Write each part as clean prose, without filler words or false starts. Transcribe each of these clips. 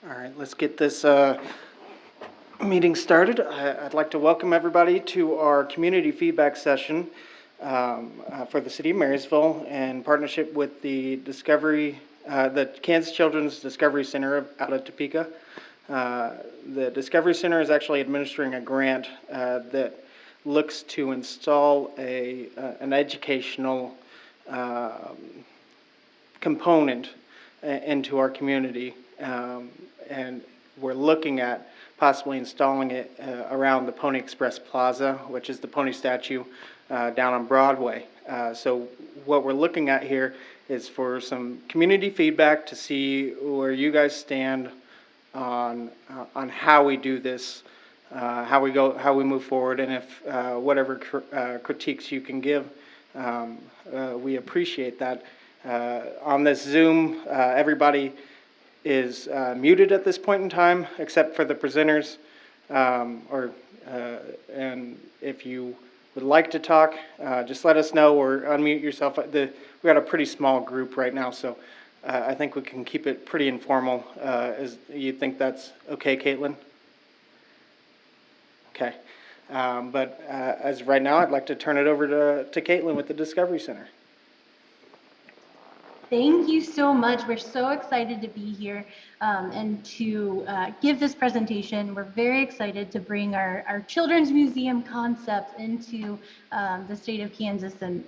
All right, let's get this meeting started. I'd like to welcome everybody to our community feedback session for the City of Marysville in partnership with the the Kansas Children's Discovery Center out of Topeka. The Discovery Center is actually administering a grant that looks to install an educational component into our community, and we're looking at possibly installing it around the Pony Express Plaza, which is the pony statue down on Broadway. So what we're looking at here is for some community feedback to see where you guys stand on how we do this, how we move forward, and if whatever critiques you can give, we appreciate that. On this Zoom, everybody is muted at this point in time, except for the presenters. And if you would like to talk, just let us know or unmute yourself. We got a pretty small group right now, so I think we can keep it pretty informal. You think that's okay, Caitlin? Okay. But as of right now, I'd like to turn it over to Caitlin with the Discovery Center. Thank you so much. We're so excited to be here and to give this presentation. We're very excited to bring our Children's Museum concept into the state of Kansas and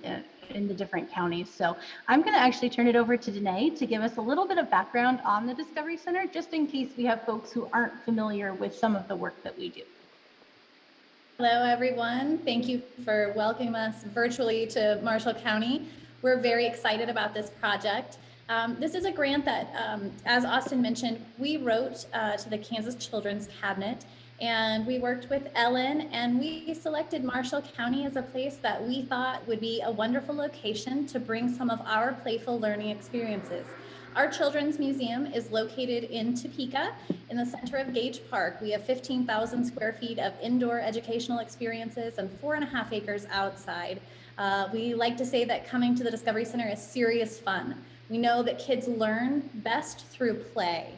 in the different counties. So I'm going to actually turn it over to Danae to give us a little bit of background on the Discovery Center, just in case we have folks who aren't familiar with some of the work that we do. Hello, everyone. Thank you for welcoming us virtually to Marshall County. We're very excited about this project. This is a grant that, as Austin mentioned, we wrote to the Kansas Children's Cabinet, and we worked with Ellen, and we selected Marshall County as a place that we thought would be a wonderful location to bring some of our playful learning experiences. Our Children's Museum is located in Topeka in the center of Gage Park. We have 15,000 square feet of indoor educational experiences and 4.5 acres outside. We like to say that coming to the Discovery Center is serious fun. We know that kids learn best through play.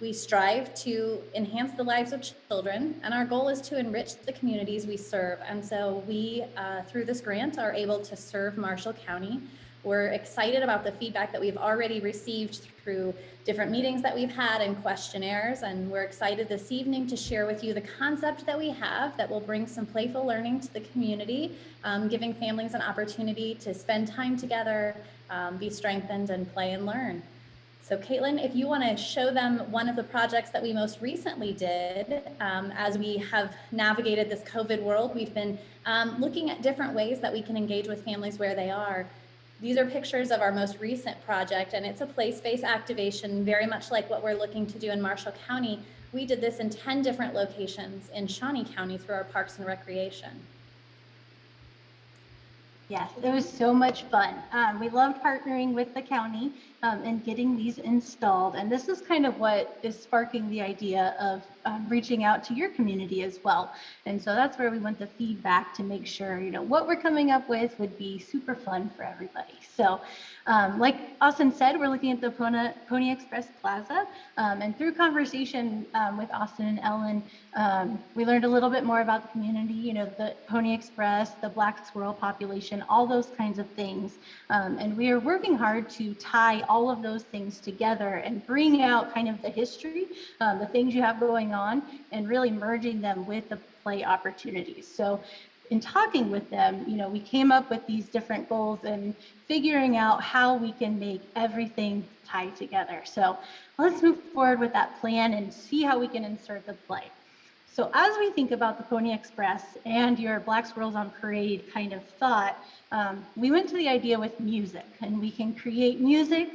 We strive to enhance the lives of children, and our goal is to enrich the communities we serve. And so we, through this grant, are able to serve Marshall County. We're excited about the feedback that we've already received through different meetings that we've had and questionnaires, and we're excited this evening to share with you the concept that we have that will bring some playful learning to the community, giving families an opportunity to spend time together, be strengthened, and play and learn. So Caitlin, if you want to show them one of the projects that we most recently did, as we have navigated this COVID world, we've been looking at different ways that we can engage with families where they are. These are pictures of our most recent project, and it's a play-space activation, very much like what we're looking to do in Marshall County. We did this in 10 different locations in Shawnee County through our Parks and Recreation. Yes, it was so much fun. We loved partnering with the county and getting these installed. And this is kind of what is sparking the idea of reaching out to your community as well. And so that's where we want the feedback to make sure, what we're coming up with would be super fun for everybody. So like Austin said, we're looking at the Pony Express Plaza, and through conversation with Austin and Ellen, we learned a little bit more about the community, the Pony Express, the black squirrel population, all those kinds of things. And we are working hard to tie all of those things together and bring out kind of the history, the things you have going on, and really merging them with the play opportunities. So in talking with them, we came up with these different goals and figuring out how we can make everything tie together. So let's move forward with that plan and see how we can insert the play. So as we think about the Pony Express and your Black Squirrels on Parade kind of thought, we went to the idea with music, and we can create music,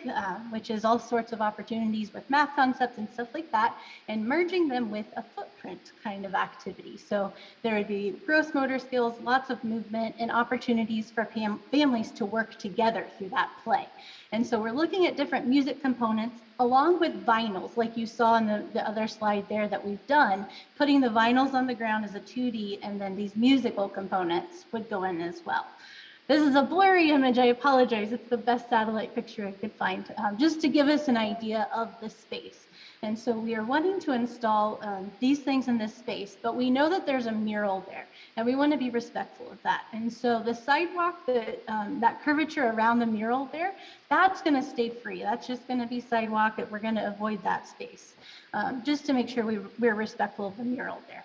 which is all sorts of opportunities with math concepts and stuff like that, and merging them with a footprint kind of activity. So there would be gross motor skills, lots of movement, and opportunities for families to work together through that play. And so we're looking at different music components along with vinyls, like you saw in the other slide there that we've done, putting the vinyls on the ground as a 2D, and then these musical components would go in as well. This is a blurry image, I apologize. It's the best satellite picture I could find, just to give us an idea of the space. And so we are wanting to install these things in this space, but we know that there's a mural there, and we want to be respectful of that. And so the sidewalk, that curvature around the mural there, that's going to stay free. That's just going to be sidewalk, and we're going to avoid that space, just to make sure we're respectful of the mural there.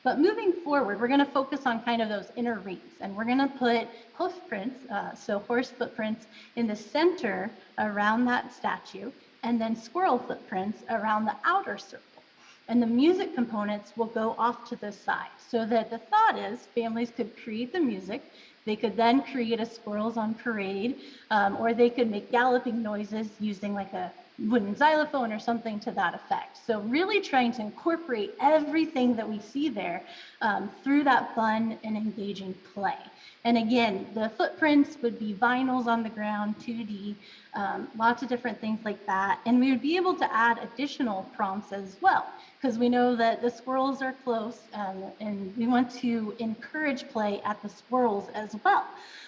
But moving forward, we're going to focus on kind of those inner rings, and we're going to put hoof prints, so horse footprints in the center around that statue, and then squirrel footprints around the outer circle. And the music components will go off to the side, so that the thought is families could create the music. They could then create a squirrels on parade, or they could make galloping noises using like a wooden xylophone or something to that effect. So really trying to incorporate everything that we see there through that fun and engaging play. And again, the footprints would be vinyls on the ground, 2D, lots of different things like that. And we would be able to add additional prompts as well, because we know that the squirrels are close, and we want to encourage play at the squirrels as well.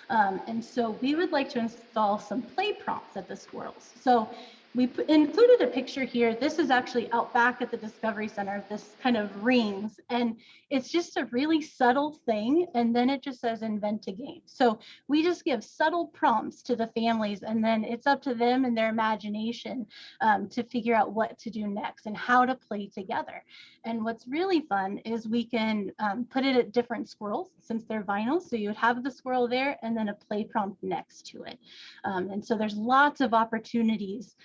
And so we would like to install some play prompts at the squirrels. So we included a picture here. This is actually out back at the Discovery Center, this kind of rings, and it's just a really subtle thing. And then it just says invent a game. So we just give subtle prompts to the families, and then it's up to them and their imagination to figure out what to do next and how to play together. And what's really fun is we can put it at different squirrels since they're vinyl. So you would have the squirrel there and then a play prompt next to it. And so there's lots of opportunities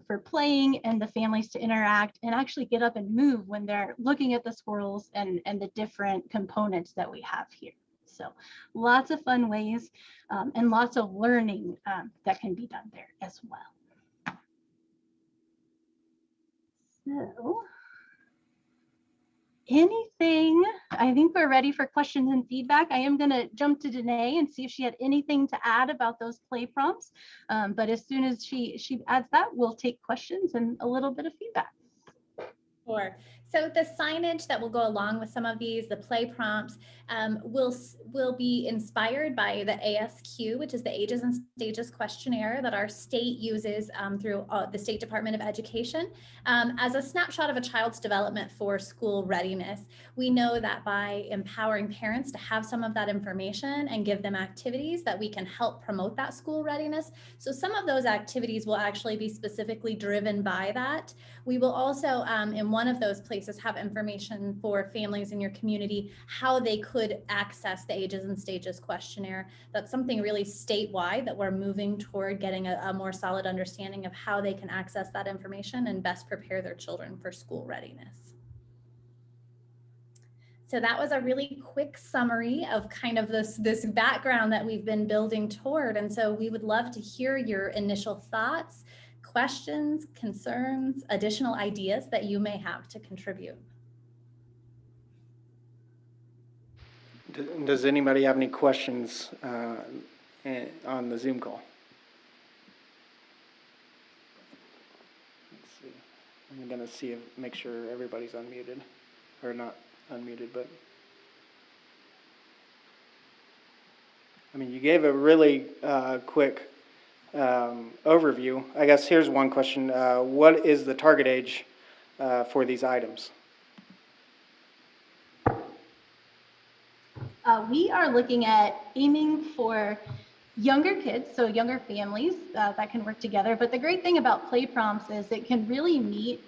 for playing and the families to interact and actually get up and move when they're looking at the squirrels and the different components that we have here. So lots of fun ways and lots of learning that can be done there as well. So anything, I think we're ready for questions and feedback. I am going to jump to Danae and see if she had anything to add about those play prompts. But as soon as she adds that, we'll take questions and a little bit of feedback. Sure. So the signage that will go along with some of these, the play prompts, will be inspired by the ASQ, which is the Ages and Stages questionnaire that our state uses through the State Department of Education as a snapshot of a child's development for school readiness. We know that by empowering parents to have some of that information and give them activities that we can help promote that school readiness. So some of those activities will actually be specifically driven by that. We will also, in one of those places, have information for families in your community, how they could access the Ages and Stages questionnaire. That's something really statewide that we're moving toward getting a more solid understanding of how they can access that information and best prepare their children for school readiness. So that was a really quick summary of kind of this background that we've been building toward. And so we would love to hear your initial thoughts, questions, concerns, additional ideas that you may have to contribute. Does anybody have any questions on the Zoom call? Let's see. I'm going to make sure everybody's unmuted, or not unmuted, but I mean, you gave a really quick overview. I guess here's one question. What is the target age for these items? We are looking at aiming for younger kids, so younger families that can work together. But the great thing about play prompts is it can really meet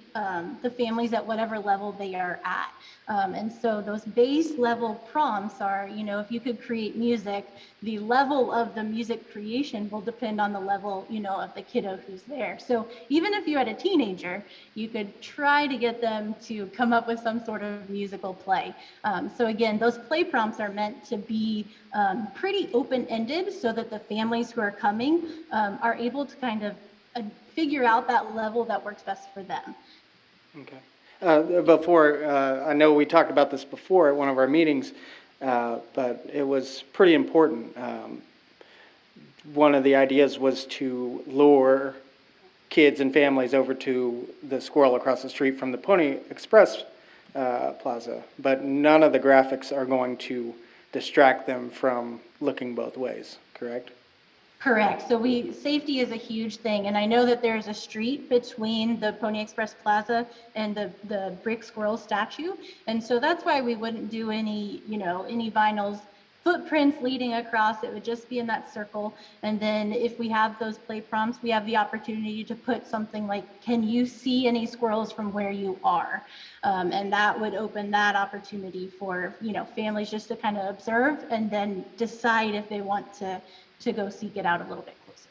the families at whatever level they are at. And so those base level prompts are, you know, if you could create music, the level of the music creation will depend on the level, you know, of the kiddo who's there. So even if you had a teenager, you could try to get them to come up with some sort of musical play. So again, those play prompts are meant to be pretty open-ended so that the families who are coming are able to kind of figure out that level that works best for them. Okay. Before, I know we talked about this before at one of our meetings, but it was pretty important. One of the ideas was to lure kids and families over to the squirrel across the street from the Pony Express Plaza, but none of the graphics are going to distract them from looking both ways, correct? Correct. So safety is a huge thing. And I know that there's a street between the Pony Express Plaza and the brick squirrel statue. And so that's why we wouldn't do any, any vinyls footprints leading across. It would just be in that circle. And then if we have those play prompts, we have the opportunity to put something like, can you see any squirrels from where you are? And that would open that opportunity for, families just to kind of observe and then decide if they want to go seek it out a little bit closer.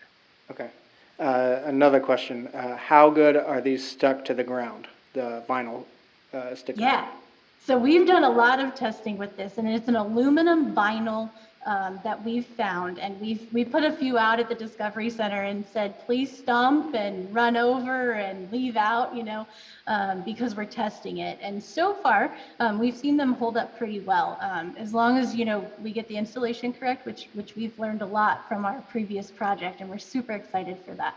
Okay. Another question. How good are these stuck to the ground, the vinyl stickers? Yeah. So we've done a lot of testing with this, and it's an aluminum vinyl that we've found, and we put a few out at the Discovery Center and said, please stomp and run over and leave out, because we're testing it. And so far, we've seen them hold up pretty well, as long as we get the installation correct, which we've learned a lot from our previous project, and we're super excited for that.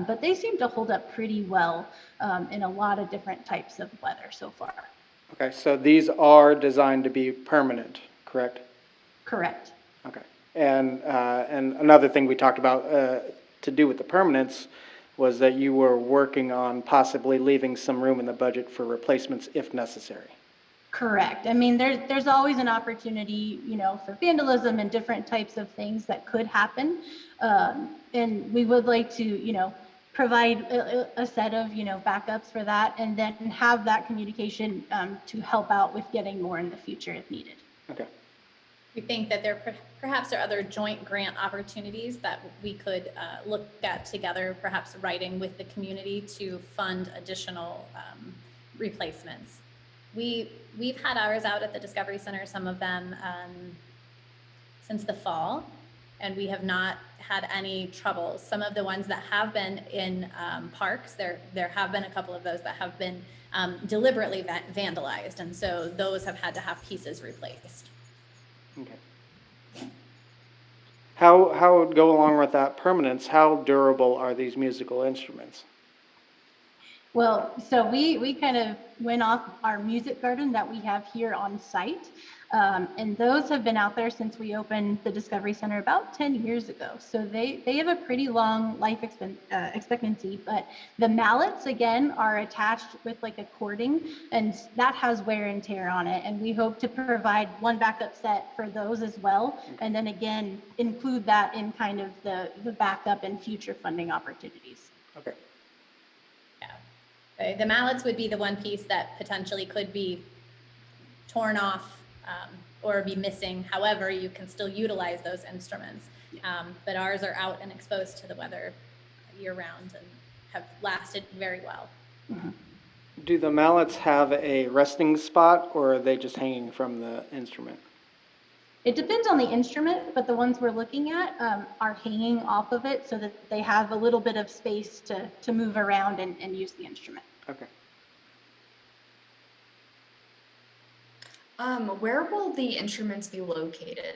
But they seem to hold up pretty well in a lot of different types of weather so far. Okay, so these are designed to be permanent, correct? Correct. Okay. And another thing we talked about to do with the permanence was that you were working on possibly leaving some room in the budget for replacements if necessary. Correct. I mean, there's always an opportunity, for vandalism and different types of things that could happen. And we would like to, provide a set of, backups for that, and then have that communication to help out with getting more in the future if needed. Okay. We think that there perhaps are other joint grant opportunities that we could look at together, perhaps writing with the community to fund additional replacements. We've had ours out at the Discovery Center, some of them since the fall, and we have not had any trouble. Some of the ones that have been in parks, there have been a couple of those that have been deliberately vandalized, and so those have had to have pieces replaced. Okay. How would go along with that permanence? How durable are these musical instruments? Well, so we kind of went off our music garden that we have here on site. And those have been out there since we opened the Discovery Center about 10 years ago. So they have a pretty long life expectancy, but the mallets, again, are attached with like a cording, and that has wear and tear on it. And we hope to provide one backup set for those as well. And then again, include that in kind of the backup and future funding opportunities. Okay. Yeah. The mallets would be the one piece that potentially could be torn off or be missing. However, you can still utilize those instruments. But ours are out and exposed to the weather year round and have lasted very well. Mm-hmm. Do the mallets have a resting spot, or are they just hanging from the instrument? It depends on the instrument, but the ones we're looking at are hanging off of it so that they have a little bit of space to move around and use the instrument. Okay. Where will the instruments be located?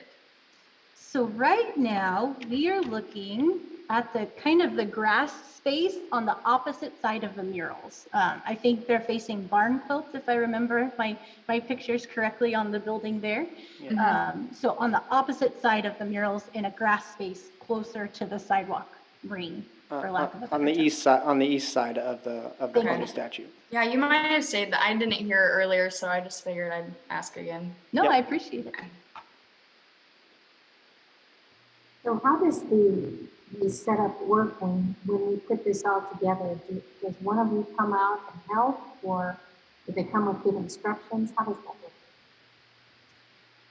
So right now we are looking at the kind of the grass space on the opposite side of the murals. I think they're facing barn quilts, if I remember my pictures correctly on the building there. Yeah. So on the opposite side of the murals in a grass space closer to the sidewalk ring, for lack of a better on the term. east side of the pony statue. Yeah, you might have said that. I didn't hear it earlier, so I just figured I'd ask again. No, Yep. I appreciate it. So how does the setup work when we put this all together? Does one of you come out and help, or do they come with good instructions? How does that work?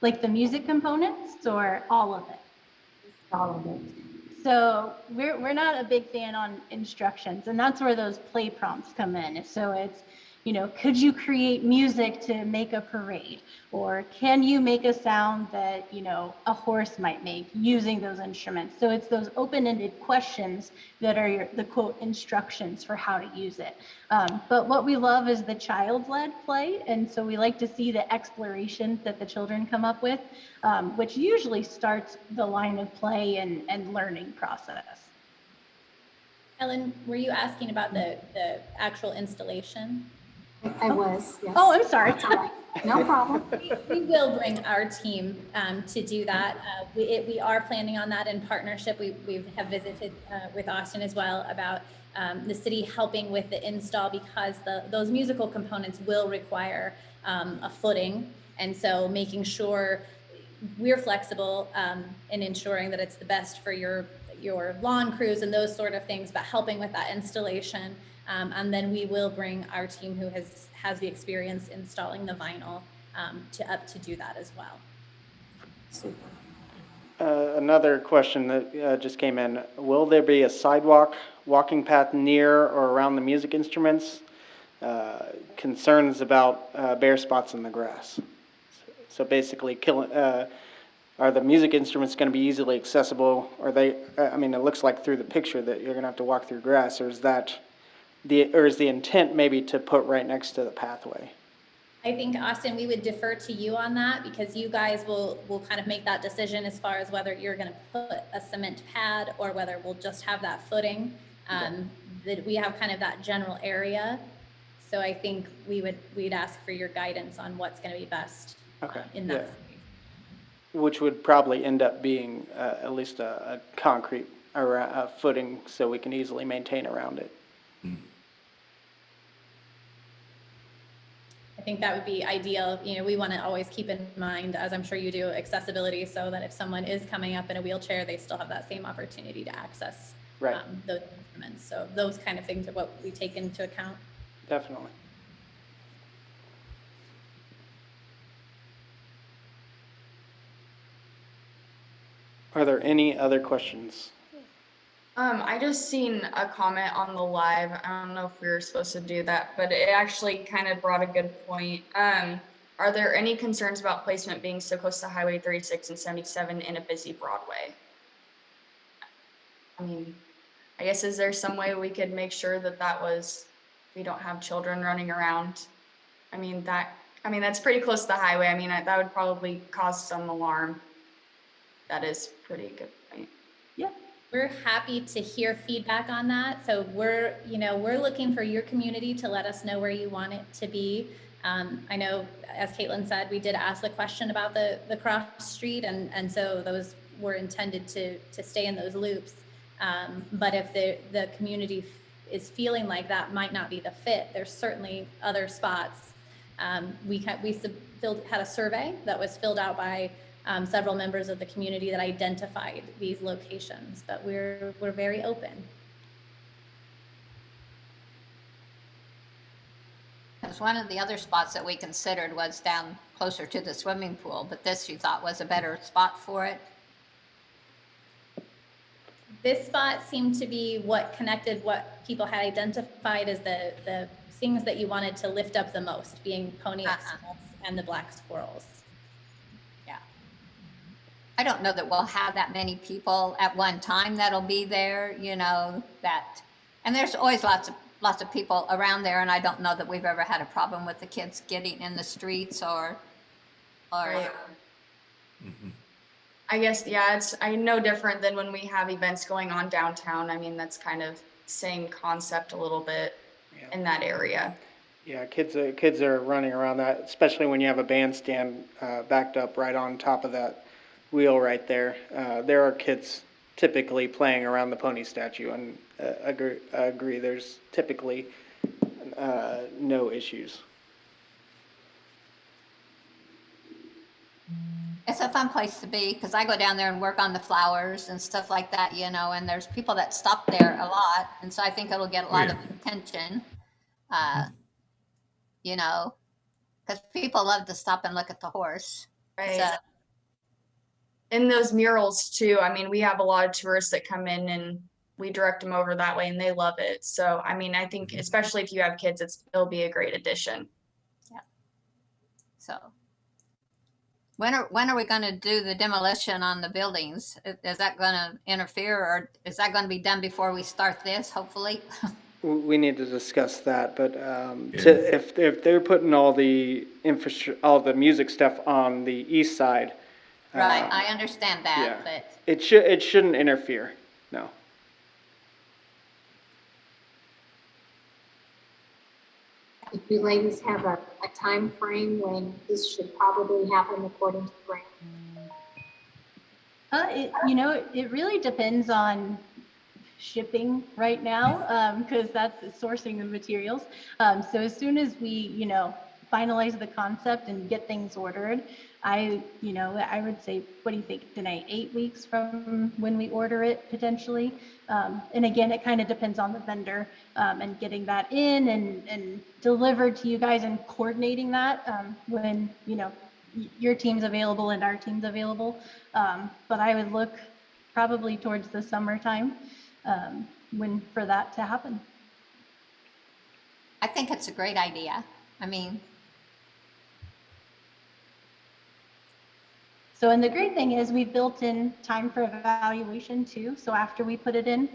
Like the music components or all of it? All of it. So we're not a big fan on instructions, and that's where those play prompts come in. So it's, could you create music to make a parade? Or can you make a sound that, a horse might make using those instruments? So it's those open-ended questions that are the quote instructions for how to use it. But what we love is the child-led play. And so we like to see the exploration that the children come up with, which usually starts the line of play and learning process. Ellen, were you asking about the actual installation? I was, yes. Oh, I'm sorry. That's all right. No problem. We will bring our team to do that. We are planning on that in partnership. We have visited with Austin as well about the city helping with the install, because those musical components will require a footing. And so making sure we're flexible in ensuring that it's the best for your lawn crews and those sort of things, but helping with that installation. And then we will bring our team who has the experience installing the vinyl to do that as well. Super. Another question that just came in. Will there be a sidewalk, walking path near or around the music instruments? Concerns about bare spots in the grass. So basically, are the music instruments going to be easily accessible? Are they? I mean, it looks like through the picture that you're going to have to walk through grass, or is the intent maybe to put right next to the pathway? I think, Austin, we would defer to you on that, because you guys will kind of make that decision as far as whether you're going to put a cement pad or whether we'll just have that footing. That we have kind of that general area. So I think we'd ask for your guidance on what's going to be best in that. Yeah. Which would probably end up being at least a concrete footing, so we can easily maintain around it. I think that would be ideal. You know, we want to always keep in mind, as I'm sure you do, accessibility, so that if someone is coming up in a wheelchair, they still have that same opportunity to access those instruments. So those kind of things are what we take into account. Definitely. Are there any other questions? I just seen a comment on the live. I don't know if we were supposed to do that, but it actually kind of brought a good point. Are there any concerns about placement being so close to Highway 36 and 77 in a busy Broadway? I mean, I guess, is there some way we could make sure that we don't have children running around? I mean, that's pretty close to the highway. I mean, that would probably cause some alarm. That is pretty good point. Yeah. We're happy to hear feedback on that. So we're looking for your community to let us know where you want it to be. I know, as Caitlin said, we did ask the question about the cross street, and so those were intended to stay in those loops. But if the community is feeling like that might not be the fit, there's certainly other spots. We had a survey that was filled out by several members of the community that identified these locations, but we're very open. Because one of the other spots that we considered was down closer to the swimming pool, but this you thought was a better spot for it? This spot seemed to be what connected what people had identified as the things that you wanted to lift up the most, being Pony Express and the black squirrels. Yeah. I don't know that we'll have that many people at one time that'll be there, and there's always lots of people around there, and I don't know that we've ever had a problem with the kids getting in the streets or Right. I guess, yeah, it's no different than when we have events going on downtown. I mean, that's kind of same concept a little bit in that area. Yeah, kids are running around that, especially when you have a bandstand backed up right on top of that wheel right there. There are kids typically playing around the pony statue, and I agree. There's typically no issues. It's a fun place to be because I go down there and work on the flowers and stuff like that, and there's people that stop there a lot. And so I think it'll get a lot of attention, because people love to stop and look at the horse. Right. So, And those murals too. I mean, we have a lot of tourists that come in and we direct them over that way and they love it. So, I mean, I think especially if you have kids, it'll be a great addition. yeah. So when are we going to do the demolition on the buildings? Is that going to interfere, or is that going to be done before we start this, hopefully? We need to discuss that, but if they're putting all the all the music stuff on the east side, Right, I understand that, yeah, but it shouldn't interfere. No. if you ladies have a time frame when this should probably happen according to the grant? It really depends on shipping right now, because that's sourcing the materials. So as soon as we, finalize the concept and get things ordered, I would say, what do you think, Danae, 8 weeks from when we order it potentially? And again, it kind of depends on the vendor, and getting that in and delivered to you guys and coordinating that, when, your team's available and our team's available. But I would look probably towards the summertime, for that to happen. I think it's a great idea. I mean, So, and the great thing is we've built in time for evaluation too. So after we put it in,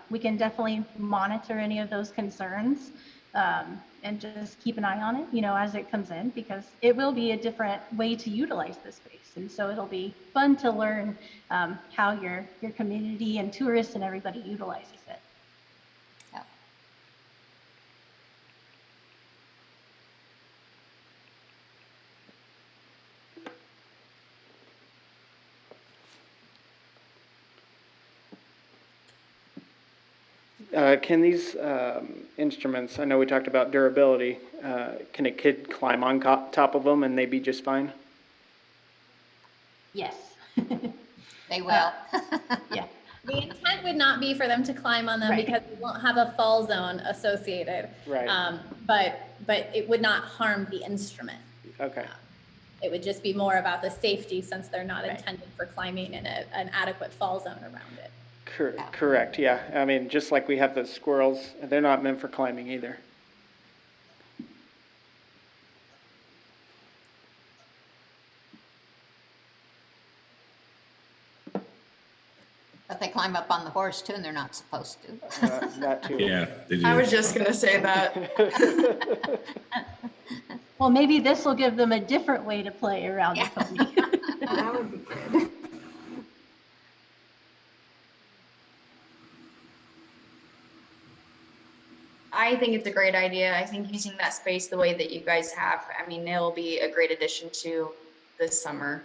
we can definitely monitor any of those concerns, and just keep an eye on it, as it comes in, because it will be a different way to utilize the space. And so it'll be fun to learn, how your community and tourists and everybody utilizes it. yeah. Can these instruments, I know we talked about durability, can a kid climb on top of them and they be just fine? Yes. Uh, They will. Yeah. The intent would not be for them to climb on them Right. because we won't have a fall zone associated. Right. But it would not harm the instrument. Okay. It would just be more about the safety since they're not Right. intended for climbing in an adequate fall zone around it. Correct, yeah. I mean, just like we have the squirrels, they're not meant for climbing either. But they climb up on the horse too, and they're not supposed to. That too. Yeah, they do. I was just gonna say that. Well, maybe this will give them a different way to play around the pony. That would be good. I think it's a great idea. I think using that space the way that you guys have, I mean, it'll be a great addition to this summer.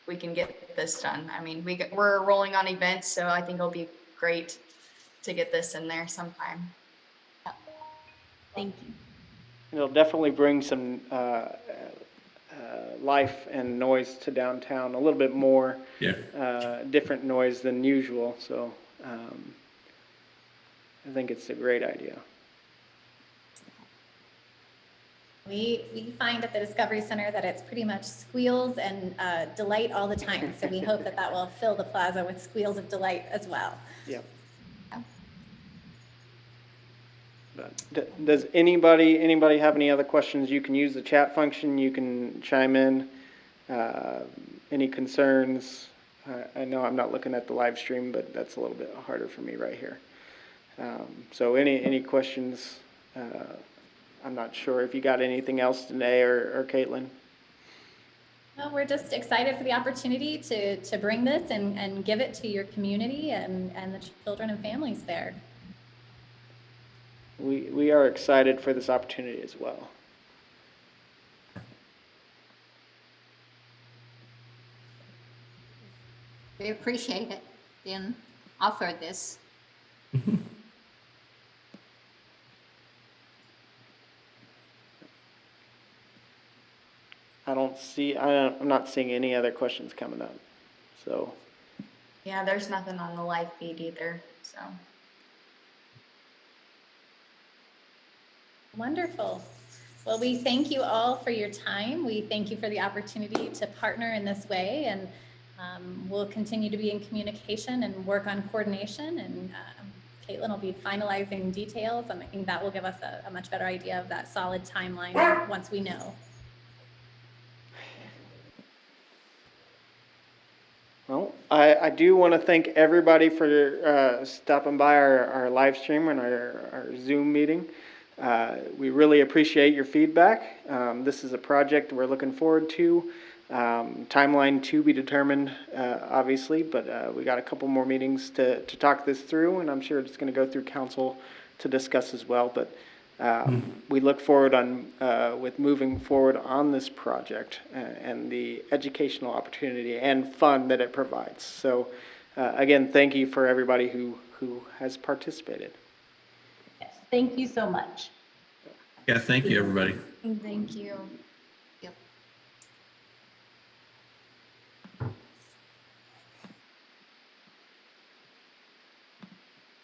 We can get this done. I mean, we're rolling on events, so I think it'll be great to get this in there sometime. Thank you. It'll definitely bring some life and noise to downtown, a little bit more Yeah. different noise than usual. So I think it's a great idea. We find at the Discovery Center that it's pretty much squeals and delight all the time. So we hope that will fill the plaza with squeals of delight as well. Yep. But does anybody have any other questions? You can use the chat function. You can chime in. Any concerns? I know I'm not looking at the live stream, but that's a little bit harder for me right here. So any questions? I'm not sure if you got anything else today or Caitlin. No, we're just excited for the opportunity to bring this and give it to your community and the children and families there. We are excited for this opportunity as well. We appreciate it being offered this. I'm not seeing any other questions coming up. So, Yeah, there's nothing on the live feed either, so. Wonderful. Well, we thank you all for your time. We thank you for the opportunity to partner in this way, and we'll continue to be in communication and work on coordination. And Caitlin will be finalizing details, and I think that will give us a much better idea of that solid timeline once we know. well, I do want to thank everybody for stopping by our live stream and our Zoom meeting. We really appreciate your feedback. This is a project we're looking forward to. Timeline to be determined, obviously, but we got a couple more meetings to talk this through, and I'm sure it's going to go through council to discuss as well. But We look forward with moving forward on this project and the educational opportunity and fun that it provides. So again, thank you for everybody who has participated. Yes, thank you so much. Yeah, thank you, everybody. Thank you.